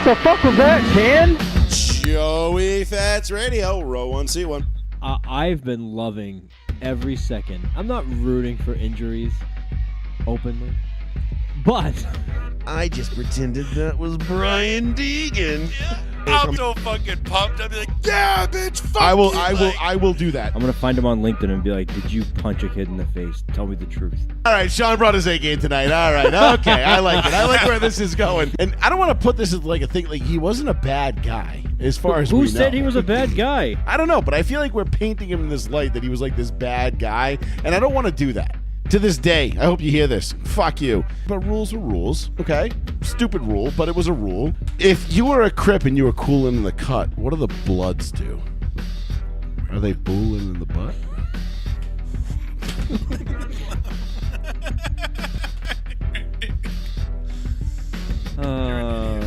The fuck was that, Ken? Joey Fats Radio, row 1, seat 1. I've been loving every second. I'm not rooting for injuries openly, but I just pretended that was Brian Deegan. I'm so fucking pumped. I'll be like, yeah, bitch, fuck I you. will do that. I'm gonna find him on LinkedIn and be like, "Did you punch a kid in the face? Tell me the truth." All right, Sean brought his A game tonight. All right, okay, I like it. I like where this is going. And I don't want to put this as like a thing. Like, he wasn't a bad guy as far as we know. Who said he was a bad guy? I don't know, but I feel like we're painting him in this light that he was like this bad guy, and I don't want to do that. To this day, I hope you hear this. Fuck you. But rules are rules, okay? Stupid rule, but it was a rule. If you were a Crip and you were cooling in the cut, what do the Bloods do? Are they booling in the butt?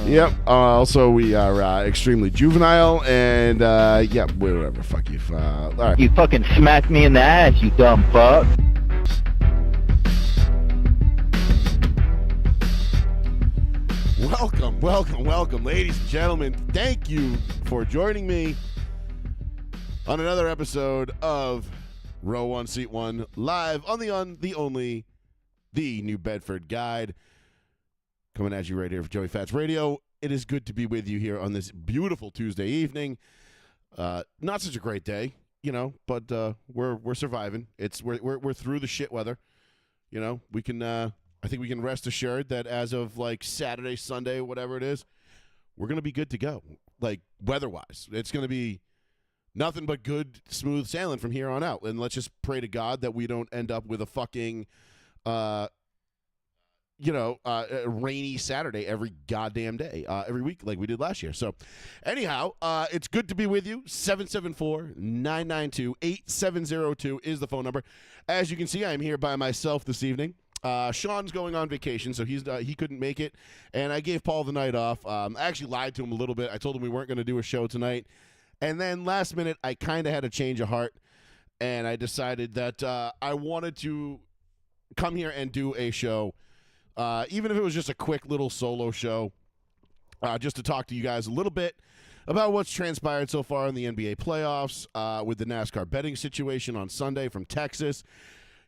Yep. Also, we are extremely juvenile, and yeah, whatever. Fuck you. All right. You fucking smacked me in the ass, you dumb fuck. Welcome, ladies and gentlemen. Thank you for joining me on another episode of Row 1, Seat 1, live on the only, the New Bedford Guide. Coming at you right here for Joey Fats Radio. It is good to be with you here on this beautiful Tuesday evening. Not such a great day, you know, but we're surviving. We're through the shit weather. You know, we can. I think we can rest assured that as of like Saturday, Sunday, whatever it is, we're going to be good to go. Like weather-wise, it's going to be nothing but good, smooth sailing from here on out. And let's just pray to God that we don't end up with a fucking, a rainy Saturday every goddamn day, every week like we did last year. So anyhow, it's good to be with you. 774-992-8702 is the phone number. As you can see, I'm here by myself this evening. Sean's going on vacation, so he couldn't make it, and I gave Paul the night off. I actually lied to him a little bit. I told him we weren't going to do a show tonight, and then last minute, I kind of had a change of heart, and I decided that I wanted to come here and do a show, even if it was just a quick little solo show, just to talk to you guys a little bit about what's transpired so far in the NBA playoffs, with the Nascar betting situation on Sunday from Texas.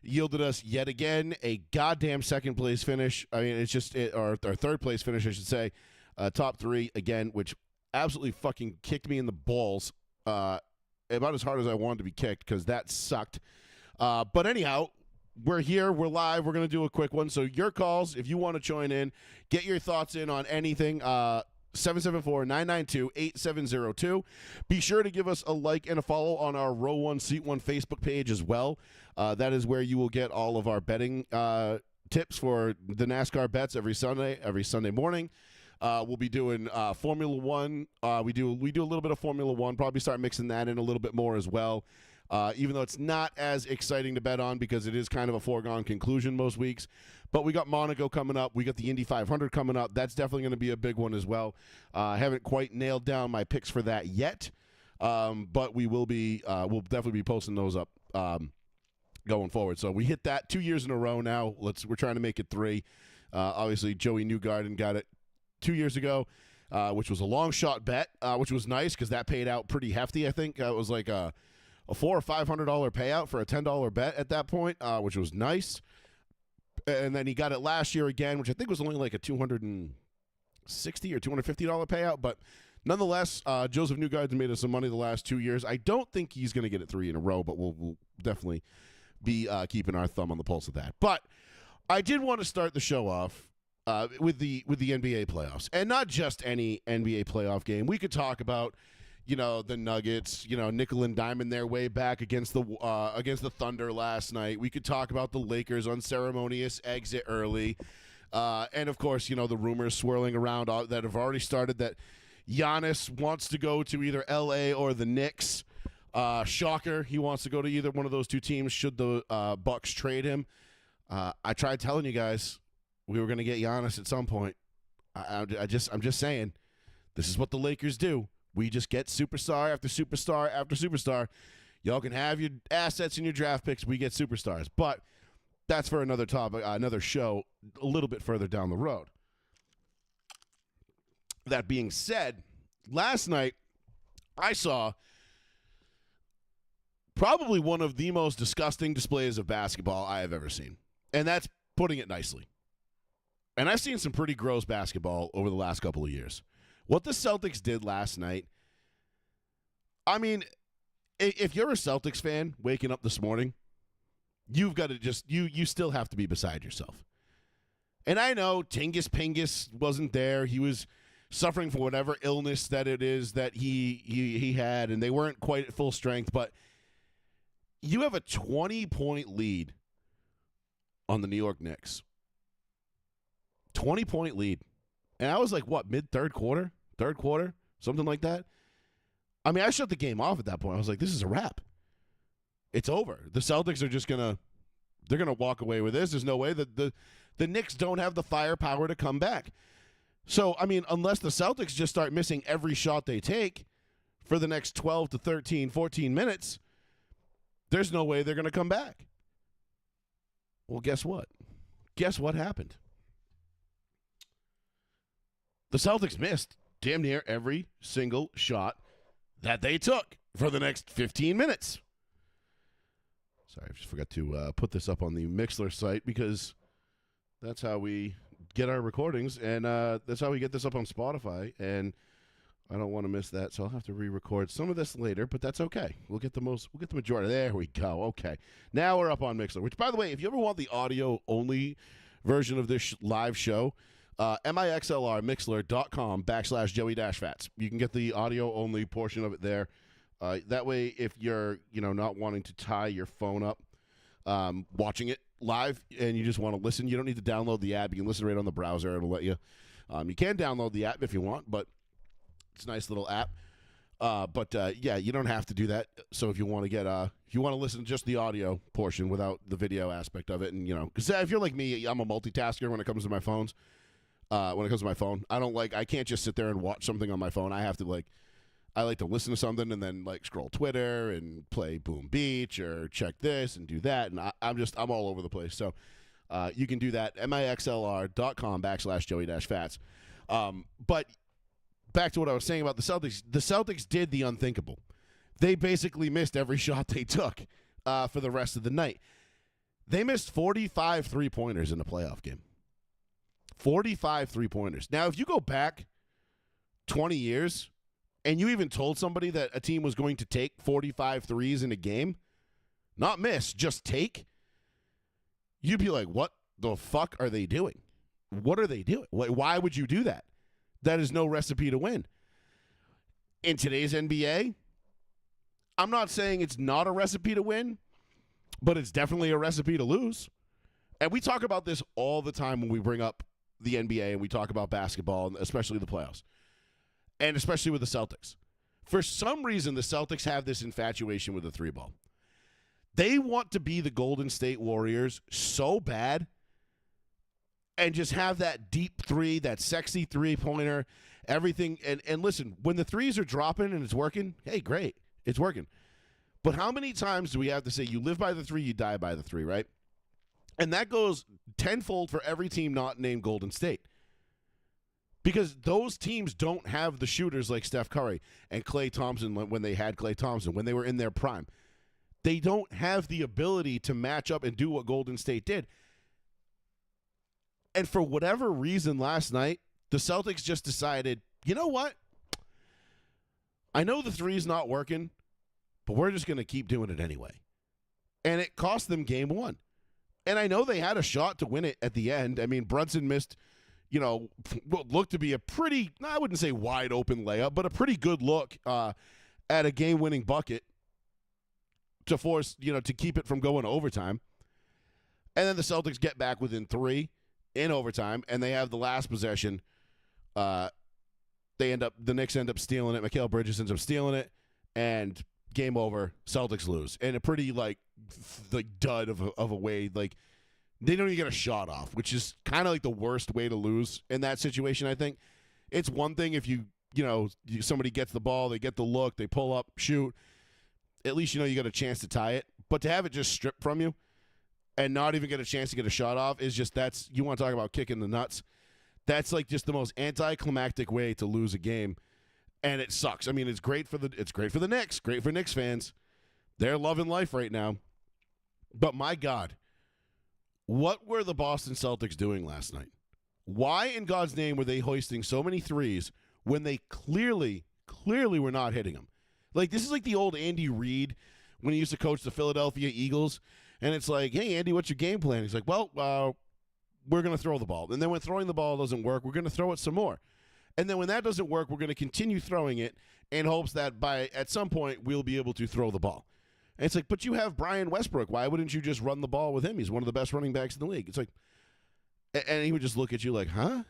Yielded us yet again a goddamn second place finish. I mean, it's just our third place finish, I should say. Top three again, which absolutely fucking kicked me in the balls about as hard as I wanted to be kicked because that sucked. But anyhow, we're here. We're live. We're going to do a quick one. So your calls, if you want to join in, get your thoughts in on anything. 774-992-8702. Be sure to give us a like and a follow on our Row 1 Seat 1 Facebook page as well. That is where you will get all of our betting tips for the NASCAR bets every Sunday morning. We'll be doing Formula One. We do a little bit of Formula One. Probably start mixing that in a little bit more as well. Even though it's not as exciting to bet on because it is kind of a foregone conclusion most weeks. But we got Monaco coming up. We got the Indy 500 coming up. That's definitely going to be a big one as well. I haven't quite nailed down my picks for that yet, but we will be. We'll definitely be posting those up going forward. So we hit that 2 years in a row now. We're trying to make it 3. Obviously, Joey Newgarden got it 2 years ago, which was a long shot bet, which was nice because that paid out pretty hefty. I think it was like a $400 or $500 payout for a $10 bet at that point, which was nice. And then he got it last year again, which I think was only like a $260 or $250 payout. But nonetheless, Joseph Newgarden made us some money the last 2 years. I don't think he's going to get it 3 in a row, but we'll definitely be keeping our thumb on the pulse of that. But I did want to start the show off with the NBA playoffs, and not just any NBA playoff game. We could talk about, you know, the Nuggets, you know, nickel and diamond their way back against the Thunder last night. We could talk about the Lakers' unceremonious exit early. And, of course, you know, the rumors swirling around that have already started that Giannis wants to go to either L.A. or the Knicks. Shocker, he wants to go to either one of those two teams should the Bucks trade him. I tried telling you guys we were going to get Giannis at some point. I'm just saying, this is what the Lakers do. We just get superstar after superstar after superstar. Y'all can have your assets and your draft picks. We get superstars. But that's for another topic, another show a little bit further down the road. That being said, last night I saw probably one of the most disgusting displays of basketball I have ever seen. And that's putting it nicely. And I've seen some pretty gross basketball over the last couple of years. What the Celtics did last night, I mean, if you're a Celtics fan waking up this morning, you've got to just, you still have to be beside yourself. And I know Tingus Pingus wasn't there. He was suffering for whatever illness that it is that he had, and they weren't quite at full strength. But you have a 20-point lead on the New York Knicks. 20-point lead. And I was like, what, mid-third quarter? Third quarter? Something like that? I mean, I shut the game off at that point. I was like, this is a wrap. It's over. The Celtics are just they're going to walk away with this. There's no way that the Knicks don't have the firepower to come back. So, I mean, unless the Celtics just start missing every shot they take for the next 12 to 13, 14 minutes, there's no way they're going to come back. Well, guess what? Guess what happened? The Celtics missed damn near every single shot that they took for the next 15 minutes. Sorry, I just forgot to put this up on the Mixler site because that's how we get our recordings, and that's how we get this up on Spotify, and I don't want to miss that, so I'll have to re-record some of this later, but that's okay. We'll get the majority. There we go. Okay. Now we're up on Mixler, which, by the way, if you ever want the audio-only version of this live show, MIXLR, Mixler.com/Joey-Fats. You can get the audio-only portion of it there. That way, if you're not wanting to tie your phone up watching it live and you just want to listen, you don't need to download the app. You can listen right on the browser. It'll let you. You can download the app if you want, but it's a nice little app. Yeah, you don't have to do that. So if you want to get if you want to listen to just the audio portion without the video aspect of it, and because if you're like me, I'm a multitasker when it comes to my phones. When it comes to my phone, I can't just sit there and watch something on my phone. I have to I like to listen to something and then scroll Twitter and play Boom Beach or check this and do that. And I'm all over the place. So you can do that. MIXLR.com/Joey-Fats. But back to what I was saying about the Celtics. The Celtics did the unthinkable. They basically missed every shot they took for the rest of the night. They missed 45 three-pointers in the playoff game. 45 three-pointers. Now, if you go back 20 years and you even told somebody that a team was going to take 45 threes in a game, not miss, just take, you'd be like, what the fuck are they doing? What are they doing? Why would you do that? That is no recipe to win. In today's NBA, I'm not saying it's not a recipe to win, but it's definitely a recipe to lose. And we talk about this all the time when we bring up the NBA and we talk about basketball, and especially the playoffs, and especially with the Celtics. For some reason, the Celtics have this infatuation with the three ball. They want to be the Golden State Warriors so bad and just have that deep three, that sexy three-pointer, everything. And listen, when the threes are dropping and it's working, hey, great, it's working. But how many times do we have to say you live by the three, you die by the three, right? And that goes tenfold for every team not named Golden State. Because those teams don't have the shooters like Steph Curry and Klay Thompson when they had Klay Thompson, when they were in their prime. They don't have the ability to match up and do what Golden State did. And for whatever reason last night, the Celtics just decided, you know what? I know the three's not working, but we're just going to keep doing it anyway. And it cost them game one. And I know they had a shot to win it at the end. I mean, Brunson missed, what looked to be a pretty, I wouldn't say wide open layup, but a pretty good look at a game-winning bucket to force, to keep it from going to overtime. And then the Celtics get back within 3 in overtime, and they have the last possession. The Knicks end up stealing it. Mikal Bridges ends up stealing it, and game over. Celtics lose. And a pretty, dud of a way. They don't even get a shot off, which is kind of the worst way to lose in that situation, I think. It's one thing if somebody gets the ball, they get the look, they pull up, shoot. At least you got a chance to tie it. But to have it just stripped from you and not even get a chance to get a shot off is just, you want to talk about kicking the nuts. That's like just the most anticlimactic way to lose a game, and it sucks. I mean, it's great for the Knicks, great for Knicks fans. They're loving life right now. But my God, what were the Boston Celtics doing last night? Why in God's name were they hoisting so many threes when they clearly were not hitting them? Like, this is like the old Andy Reid when he used to coach the Philadelphia Eagles, and it's like, hey, Andy, what's your game plan? He's like, well, we're going to throw the ball. And then when throwing the ball doesn't work, we're going to throw it some more. And then when that doesn't work, we're going to continue throwing it in hopes that at some point we'll be able to throw the ball. And it's like, but you have Brian Westbrook. Why wouldn't you just run the ball with him? He's one of the best running backs in the league. It's like, and he would just look at you like, huh?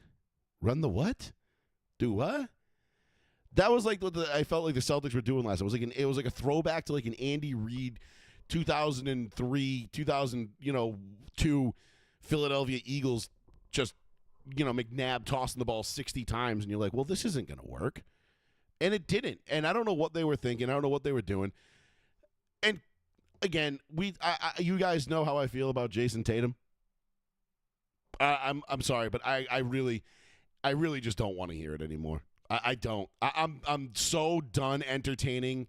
Run the what? Do what? That was like what I felt like the Celtics were doing last. It was like a throwback to like an Andy Reid 2003, 2002 Philadelphia Eagles, just, McNabb tossing the ball 60 times, and you're like, well, this isn't going to work. And it didn't. And I don't know what they were thinking. I don't know what they were doing. And again, you guys know how I feel about Jason Tatum. I'm sorry, but I really just don't want to hear it anymore. I don't. I'm so done entertaining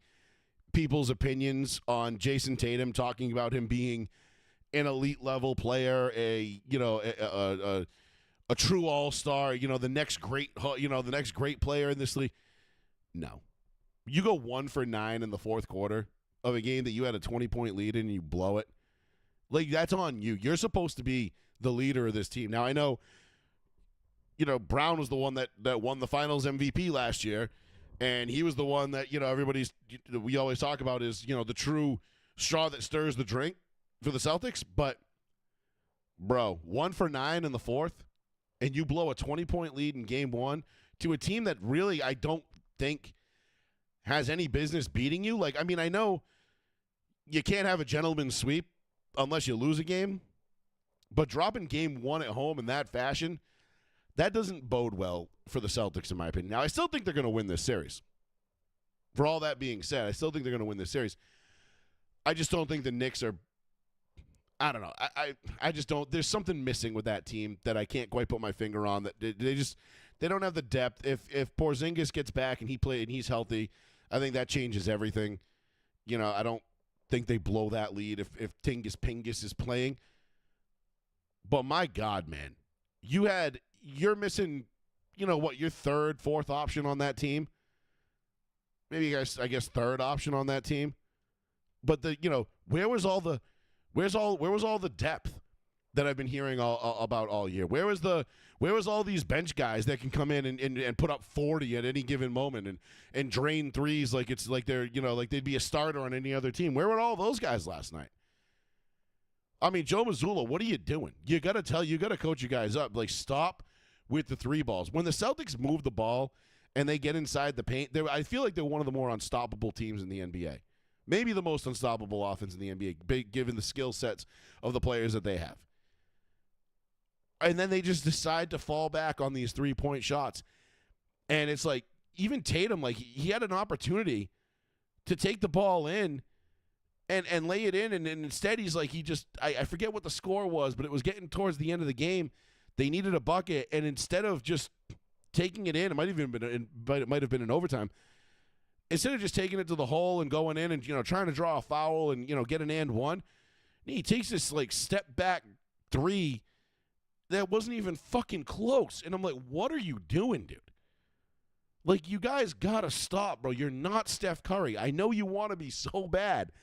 people's opinions on Jason Tatum, talking about him being an elite level player, a true all-star, the next great player in this league. No. You go 1 for 9 in the fourth quarter of a game that you had a 20-point lead in and you blow it. Like, that's on you. You're supposed to be the leader of this team. Now, I know, Brown was the one that won the finals MVP last year, and he was the one that, we always talk about is, the true straw that stirs the drink for the Celtics. But, bro, 1 for 9 in the fourth, and you blow a 20-point lead in game one to a team that really I don't think has any business beating you. Like, I mean, I know you can't have a gentleman's sweep unless you lose a game, but dropping game one at home in that fashion, that doesn't bode well for the Celtics, in my opinion. Now, I still think they're going to win this series. For all that being said, I still think they're going to win this series. I just don't think the Knicks are – I don't know. I just don't – there's something missing with that team that I can't quite put my finger on. That they don't have the depth. If Porzingis gets back and he's healthy, I think that changes everything. I don't think they blow that lead if Tingus Pingus is playing. But my God, man, you're missing, your third, fourth option on that team. Maybe I guess third option on that team. But where was all the depth that I've been hearing about all year? Where was all these bench guys that can come in and put up 40 at any given moment and drain threes like it's like they're like they'd be a starter on any other team? Where were all those guys last night? I mean, Joe Mazzulla, what are you doing? You got to coach you guys up. Like, stop with the three balls. When the Celtics move the ball and they get inside the paint, I feel like they're one of the more unstoppable teams in the NBA. Maybe the most unstoppable offense in the NBA, given the skill sets of the players that they have. And then they just decide to fall back on these three-point shots. And it's like, even Tatum, like, he had an opportunity to take the ball in and lay it in, and instead he's like, I forget what the score was, but it was getting towards the end of the game. They needed a bucket, and instead of just taking it in, it might have been in overtime. Instead of just taking it to the hole and going in and trying to draw a foul and get an and one, he takes this like step back three that wasn't even fucking close. And I'm like, what are you doing, dude? Like, you guys gotta stop, bro. You're not Steph Curry. I know you want to be so bad.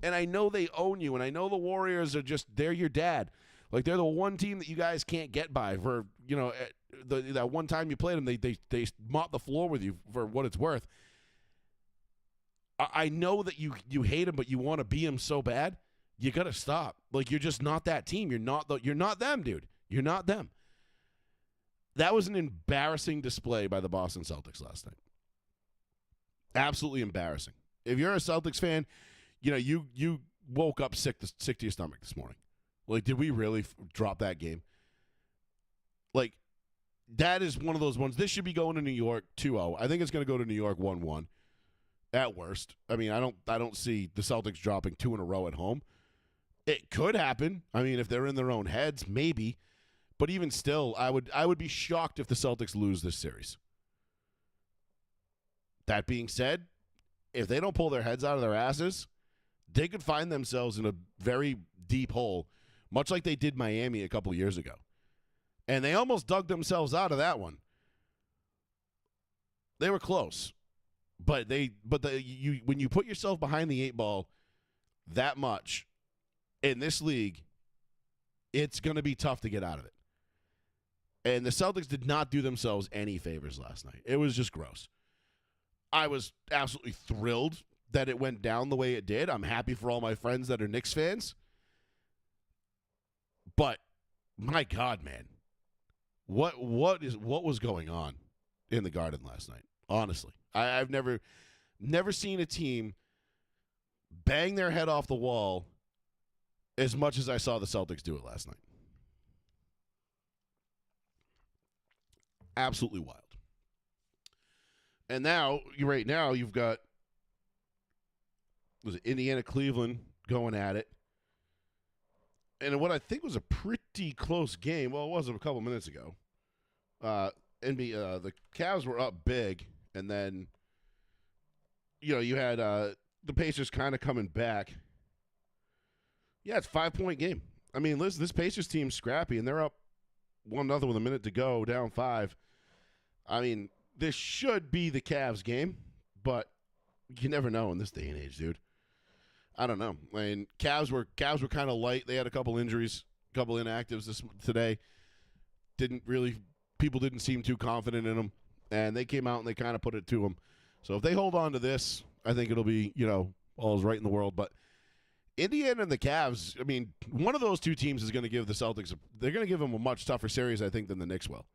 And I know they own you, and I know the Warriors are they're your dad. Like, they're the one team that you guys can't get by for, that one time you played them, they mopped the floor with you for what it's worth. I know that you hate them, but you want to be them so bad. You got to stop. Like, you're just not that team. You're not them, dude. You're not them. That was an embarrassing display by the Boston Celtics last night. Absolutely embarrassing. If you're a Celtics fan, you woke up sick to your stomach this morning. Like, did we really drop that game? Like, that is one of those ones. This should be going to New York 2-0. I think it's going to go to New York 1-1 at worst. I mean, I don't see the Celtics dropping 2 in a row at home. It could happen. I mean, if they're in their own heads, maybe. But even still, I would be shocked if the Celtics lose this series. That being said, if they don't pull their heads out of their asses, they could find themselves in a very deep hole, much like they did Miami a couple of years ago. And they almost dug themselves out of that one. They were close. But when you put yourself behind the 8 ball that much in this league, it's going to be tough to get out of it. And the Celtics did not do themselves any favors last night. It was just gross. I was absolutely thrilled that it went down the way it did. I'm happy for all my friends that are Knicks fans. But my God, man, what was going on in the Garden last night? Honestly, I've never seen a team bang their head off the wall as much as I saw the Celtics do it last night. Absolutely wild. And now, right now, you've got Indiana, Cleveland going at it. And what I think was a pretty close game, well, it was a couple minutes ago. The Cavs were up big, and then, you had the Pacers kind of coming back. Yeah, it's a 5-point game. I mean, listen, this Pacers team's scrappy, and they're up 1-0 with a minute to go, down 5. I mean, this should be the Cavs game, but you never know in this day and age, dude. I don't know. I mean, Cavs were kind of light. They had a couple injuries, a couple inactives today. People didn't seem too confident in them, and they came out and they kind of put it to them. So if they hold on to this, I think it'll be, all is right in the world. But Indiana and the Cavs, I mean, one of those two teams is going to give the Celtics, they're going to give them a much tougher series, I think, than the Knicks will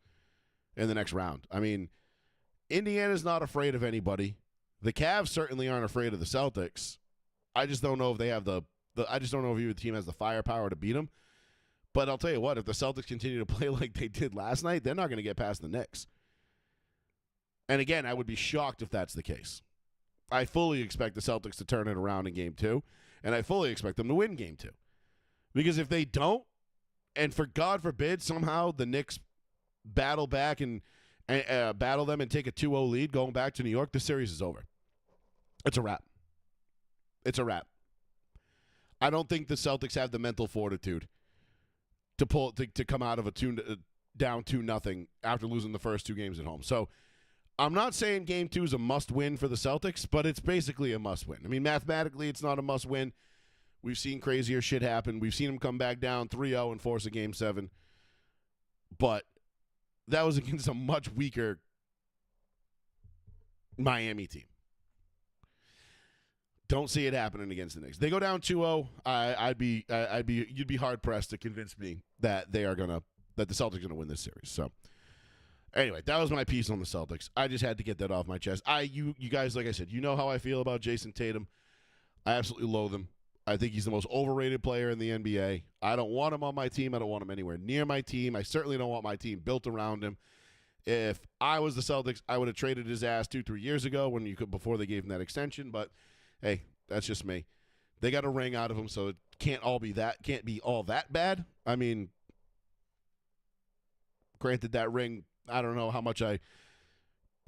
in the next round. I mean, Indiana's not afraid of anybody. The Cavs certainly aren't afraid of the Celtics. I just don't know if they have I just don't know if either team has the firepower to beat them. But I'll tell you what, if the Celtics continue to play like they did last night, they're not going to get past the Knicks. And again, I would be shocked if that's the case. I fully expect the Celtics to turn it around in Game 2, and I fully expect them to win Game 2. Because if they don't, and for God forbid, somehow the Knicks battle back and battle them and take a 2-0 lead going back to New York, the series is over. It's a wrap. It's a wrap. I don't think the Celtics have the mental fortitude to come out of a down 2-0 after losing the first 2 games at home. So I'm not saying Game 2 is a must-win for the Celtics, but it's basically a must-win. I mean, mathematically, it's not a must-win. We've seen crazier shit happen. We've seen them come back down 3-0 and force a Game 7. But that was against a much weaker Miami team. Don't see it happening against the Knicks. They go down 2-0. You'd be hard pressed to convince me that the Celtics are gonna win this series. So, anyway, that was my piece on the Celtics. I just had to get that off my chest. You guys, like I said, you know how I feel about Jason Tatum. I absolutely loathe him. I think he's the most overrated player in the NBA. I don't want him on my team. I don't want him anywhere near my team. I certainly don't want my team built around him. If I was the Celtics, I would have traded his ass 2-3 years ago before they gave him that extension. But hey, that's just me. They got a ring out of him, so it can't be all that bad. I mean, granted, that ring, I don't know how much I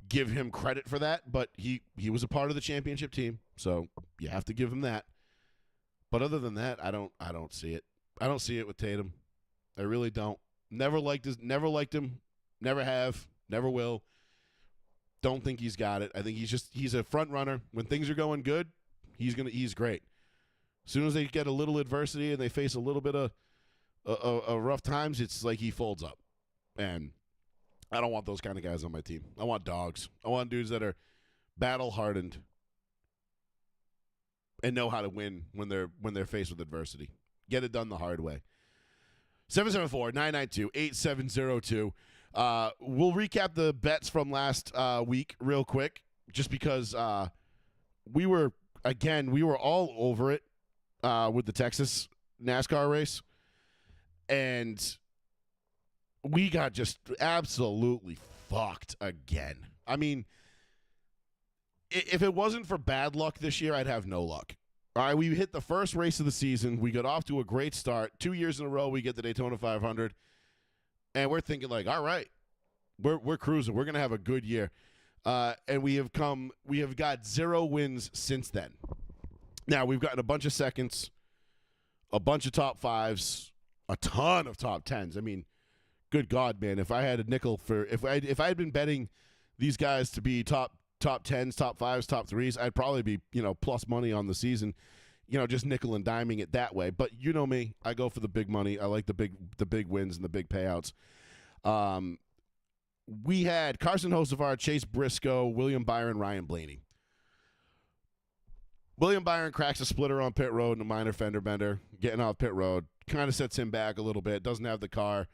give him credit for that, but he was a part of the championship team, so you have to give him that. But other than that, I don't see it. I don't see it with Tatum. I really don't. Never liked him. Never have. Never will. Don't think he's got it. I think he's a front runner. When things are going good, he's great. As soon as they get a little adversity and they face a little bit of rough times, it's like he folds up. And I don't want those kind of guys on my team. I want dogs. I want dudes that are battle hardened and know how to win when they're faced with adversity. Get it done the hard way. 774-992-8702. We'll recap the bets from last week real quick, just because we were all over it with the Texas NASCAR race, and we got just absolutely fucked again. I mean, if it wasn't for bad luck this year, I'd have no luck. All right, we hit the first race of the season. We got off to a great start. 2 years in a row, we get the Daytona 500. And we're thinking like, all right, we're cruising. We're gonna have a good year. And we have got 0 wins since then. Now we've gotten a bunch of seconds, a bunch of top 5s, a ton of top 10s. I mean, good God, man! If I had a nickel for if I had been betting these guys to be top 10s, top 5s, top 3s, I'd probably be plus money on the season. Just nickel and diming it that way. But you know me, I go for the big money. I like the big wins and the big payouts. We had Carson Hocevar, Chase Briscoe, William Byron, Ryan Blaney. William Byron cracks a splitter on pit road and a minor fender bender, getting off pit road. Kind of sets him back a little bit. Doesn't have the car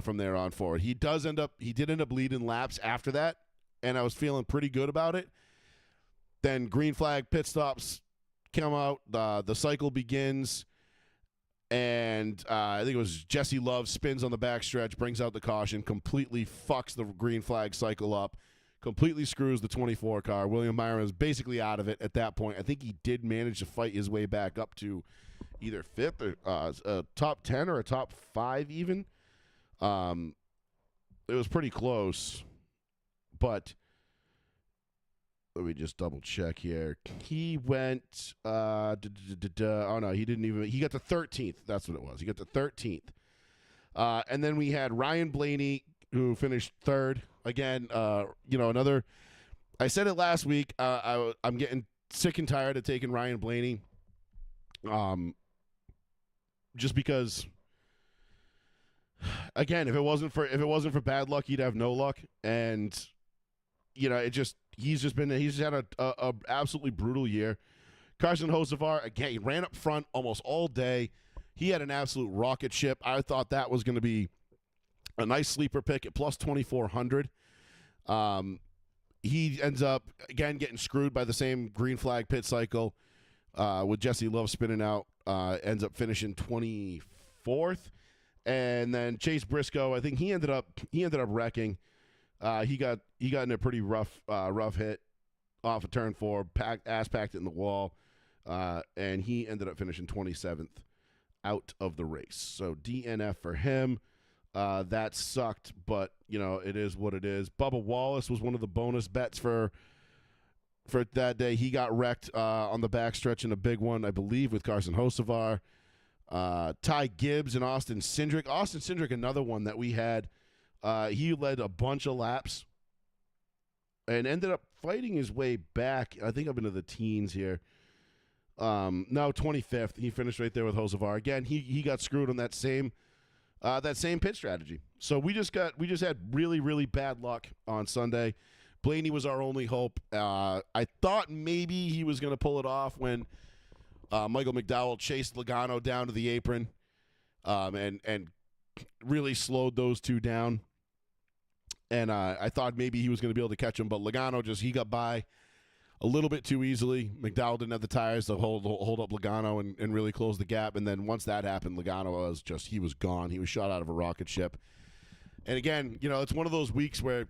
from there on forward. He did end up leading laps after that, and I was feeling pretty good about it. Then green flag pit stops come out. The cycle begins. And I think it was Jesse Love spins on the backstretch, brings out the caution, completely fucks the green flag cycle up, completely screws the 24 car. William Byron is basically out of it at that point. I think he did manage to fight his way back up to either 5th or a top 10 or a top 5 even. It was pretty close, but let me just double check here. He went, oh no, he didn't even, he got to 13th. That's what it was. He got to 13th. And then we had Ryan Blaney, who finished 3rd. Again, another, I said it last week. I'm getting sick and tired of taking Ryan Blaney. Just because, again, if it wasn't for bad luck, he'd have no luck. And, he's just had a absolutely brutal year. Carson Hocevar, again, he ran up front almost all day. He had an absolute rocket ship. I thought that was going to be a nice sleeper pick at plus 2,400. He ends up, again, getting screwed by the same green flag pit cycle with Jesse Love spinning out. Ends up finishing 24th. And then Chase Briscoe, I think he ended up wrecking. He got in a pretty rough hit off of turn 4, ass packed it in the wall, and he ended up finishing 27th out of the race. So DNF for him. That sucked, but it is what it is. Bubba Wallace was one of the bonus bets for that day. He got wrecked on the backstretch in a big one, I believe, with Carson Hocevar. Ty Gibbs and Austin Cindric. Austin Cindric, another one that we had. He led a bunch of laps and ended up fighting his way back. I think I'm into the teens here. No, 25th. He finished right there with Hocevar. Again, he got screwed on that same pit strategy. So we just had really, really bad luck on Sunday. Blaney was our only hope. I thought maybe he was going to pull it off when Michael McDowell chased Logano down to the apron and really slowed those two down. And I thought maybe he was going to be able to catch him, but Logano he got by a little bit too easily. McDowell didn't have the tires to hold up Logano and really close the gap. And then once that happened, Logano he was gone. He was shot out of a rocket ship. And again, it's one of those weeks where,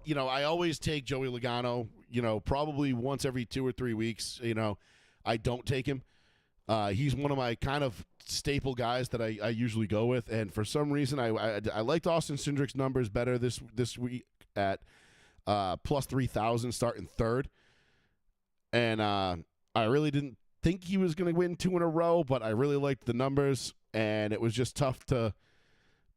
I always take Joey Logano, probably once every 2 or 3 weeks, I don't take him. He's one of my kind of staple guys that I usually go with, and for some reason I liked Austin Cindric's numbers better this week at plus 3,000 starting 3rd, and I really didn't think he was going to win 2 in a row, but I really liked the numbers, and it was just tough to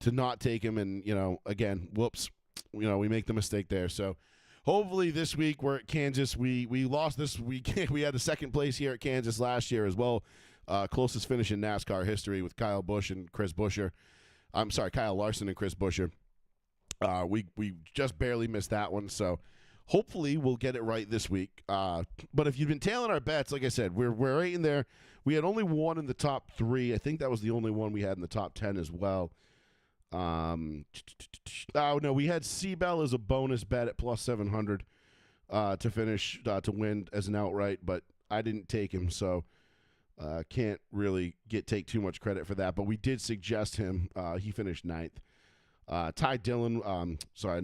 not take him, and again, whoops, we make the mistake there. So hopefully this week we're at Kansas. We lost this week. We had the 2nd place here at Kansas last year as well. Closest finish in NASCAR history with Kyle Busch and Chris Buescher. I'm sorry, Kyle Larson and Chris Buescher. We just barely missed that one. So hopefully we'll get it right this week. But if you've been tailing our bets, like I said, we're right in there. We had only one in the top 3. I think that was the only one we had in the top 10 as well. Oh no, we had Seabell as a bonus bet at plus 700 to finish to win as an outright, but I didn't take him, so can't really take too much credit for that. But we did suggest him. He finished 9th. Ty Dillon.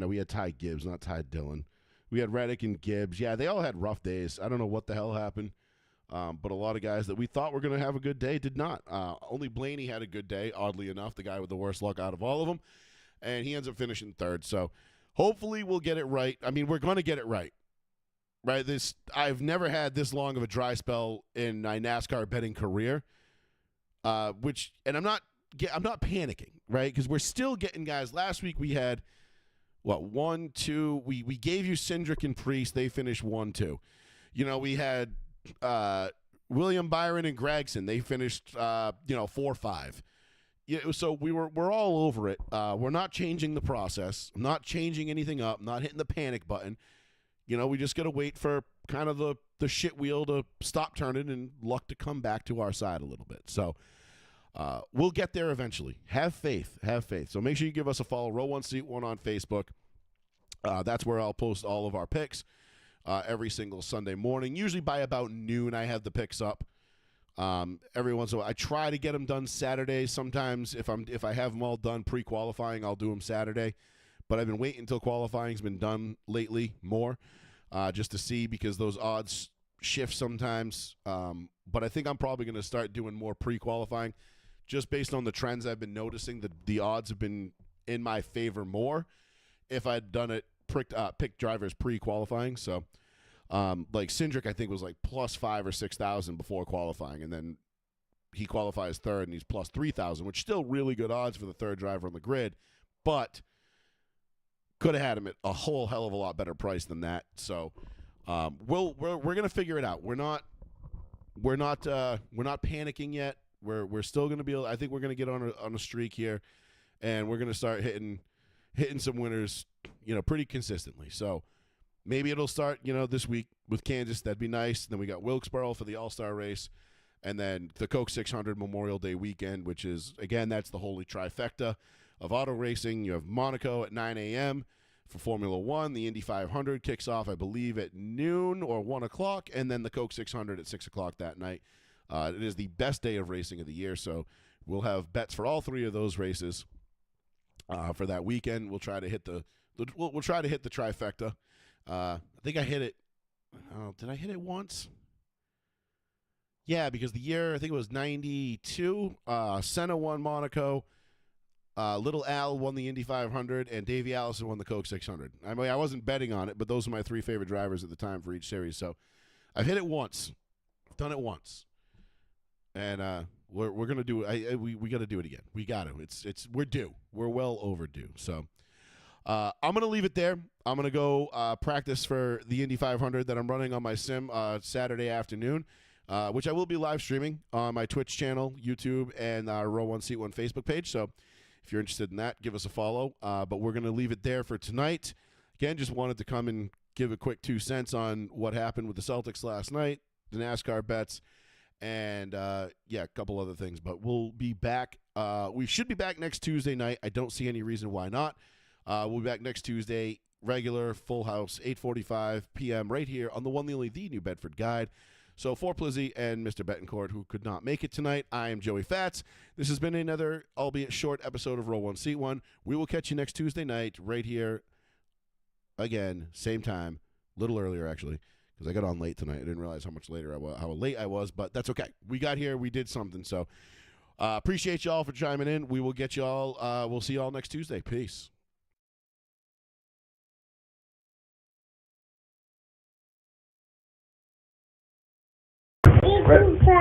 We had Ty Gibbs, not Ty Dillon. We had Reddick and Gibbs. Yeah, they all had rough days. I don't know what the hell happened. But a lot of guys that we thought were going to have a good day did not. Only Blaney had a good day, oddly enough, the guy with the worst luck out of all of them. and he ends up finishing third. So hopefully we'll get it right. I mean, we're going to get it right. Right? I've never had this long of a dry spell in my NASCAR betting career. And I'm not panicking, right? Because we're still getting guys. Last week we had one, two. We gave you Cindric and Priest. They finished 1-2. We had William Byron and Gregson. They finished 4-5. So we're all over it. We're not changing the process. I'm not changing anything up. I'm not hitting the panic button. We just got to wait for kind of the shit wheel to stop turning and luck to come back to our side a little bit. So we'll get there eventually. Have faith. So make sure you give us a follow. Row 1 Seat 1 on Facebook. That's where I'll post all of our picks every single Sunday morning. Usually by about noon, I have the picks up. Every once in a while, I try to get them done Saturday. Sometimes if I have them all done pre-qualifying, I'll do them Saturday. But I've been waiting until qualifying's been done lately more, just to see, because those odds shift sometimes. But I think I'm probably going to start doing more pre-qualifying, just based on the trends I've been noticing. The odds have been in my favor more if I'd done it picked drivers pre-qualifying. So like Cindric, I think, was like plus 5,000 or 6,000 before qualifying, and then he qualifies third and he's plus 3,000, which is still really good odds for the third driver on the grid, but could have had him at a whole hell of a lot better price than that. So we're gonna figure it out. We're not panicking yet. We're still gonna be able, I think we're gonna get on a streak here, and we're gonna start hitting some winners, pretty consistently. So maybe it'll start, this week with Kansas. That'd be nice. Then we got Wilkesboro for the All-Star race, and then the Coke 600 Memorial Day weekend, which is, again, that's the holy trifecta of auto racing. You have Monaco at 9 a.m. for Formula One. The Indy 500 kicks off, I believe, at noon or 1 o'clock, and then the Coke 600 at 6 o'clock that night. It is the best day of racing of the year, so we'll have bets for all three of those races for that weekend. We'll try to hit the trifecta. I think I hit it. Did I hit it once? Yeah, because the year, I think it was 92. Senna won Monaco. Little Al won the Indy 500, and Davey Allison won the Coke 600. I mean, I wasn't betting on it, but those are my three favorite drivers at the time for each series. So I've hit it once. I've done it once. And we're gonna do it. We got to do it again. We got to. We're due. We're well overdue. So I'm gonna leave it there. I'm gonna go practice for the Indy 500 that I'm running on my sim Saturday afternoon, which I will be live streaming on my Twitch channel, YouTube, and our Row 1 Seat 1 Facebook page. So if you're interested in that, give us a follow. But we're gonna leave it there for tonight. Again, just wanted to come and give a quick 2 cents on what happened with the Celtics last night, the NASCAR bets, and a couple other things. But we'll be back. We should be back next Tuesday night. I don't see any reason why not. We'll be back next Tuesday, regular, full house, 8:45 p.m. right here on the one, the only, the New Bedford Guide. So for Plizzy and Mr. Betancourt, who could not make it tonight, I am Joey Fats. This has been another, albeit short, episode of Row 1 Seat 1. We will catch you next Tuesday night right here again, same time, a little earlier actually, because I got on late tonight. I didn't realize how late I was, but that's okay. We got here, we did something. So appreciate y'all for chiming in. We will get y'all. We'll see y'all next Tuesday. Peace. Right.